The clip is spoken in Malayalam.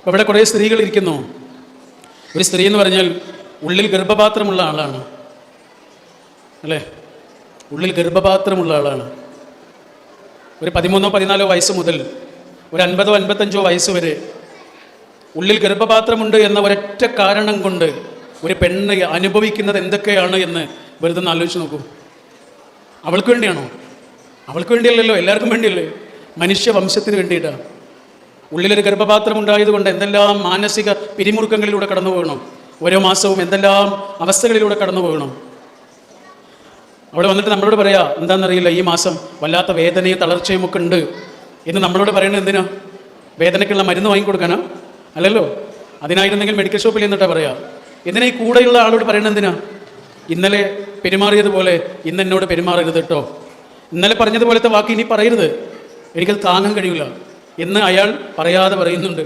അപ്പോൾ ഇവിടെ കുറേ സ്ത്രീകൾ ഇരിക്കുന്നു. ഒരു സ്ത്രീ എന്ന് പറഞ്ഞാൽ ഉള്ളിൽ ഗർഭപാത്രമുള്ള ആളാണ്, അല്ലേ? ഉള്ളിൽ ഗർഭപാത്രമുള്ള ആളാണ്. ഒരു 13-14 വയസ്സ് മുതൽ ഒരു 50-55 വയസ്സ് വരെ ഉള്ളിൽ ഗർഭപാത്രമുണ്ട് എന്ന ഒരൊറ്റ കാരണം കൊണ്ട് ഒരു പെണ്ണ് അനുഭവിക്കുന്നത് എന്തൊക്കെയാണ് എന്ന് വെറുതെ ഒന്ന് ആലോചിച്ച് നോക്കൂ. അവൾക്ക് വേണ്ടിയാണോ? അവൾക്ക് വേണ്ടിയല്ലല്ലോ, എല്ലാവർക്കും വേണ്ടിയല്ലേ? മനുഷ്യവംശത്തിന് വേണ്ടിയിട്ടാണ്. ഉള്ളിലൊരു ഗർഭപാത്രം ഉണ്ടായതുകൊണ്ട് എന്തെല്ലാം മാനസിക പിരിമുറുക്കങ്ങളിലൂടെ കടന്നു പോകണം, ഓരോ മാസവും എന്തെല്ലാം അവസ്ഥകളിലൂടെ കടന്നു പോകണം. അവിടെ വന്നിട്ട് നമ്മളോട് പറയാ, എന്താണെന്നറിയില്ല, ഈ മാസം വല്ലാത്ത വേദനയും തളർച്ചയും ഒക്കെ ഉണ്ട് എന്ന് നമ്മളോട് പറയണത് എന്തിനാ? വേദനയ്ക്കുള്ള മരുന്ന് വാങ്ങിക്കൊടുക്കാനാ? അല്ലല്ലോ. അതിനായിരുന്നെങ്കിൽ മെഡിക്കൽ ഷോപ്പിൽ നിന്നിട്ടാ പറയാ. എന്തിനാ ഈ കൂടെയുള്ള ആളോട് പറയണത് എന്തിനാ? ഇന്നലെ പെരുമാറിയതുപോലെ ഇന്ന് എന്നോട് പെരുമാറരുത് കേട്ടോ, ഇന്നലെ പറഞ്ഞതുപോലത്തെ വാക്ക് ഇനി പറയരുത്, എനിക്കത് താങ്ങാൻ കഴിയില്ല എന്ന് അയാൾ പറയാതെ പറയുന്നുണ്ട്.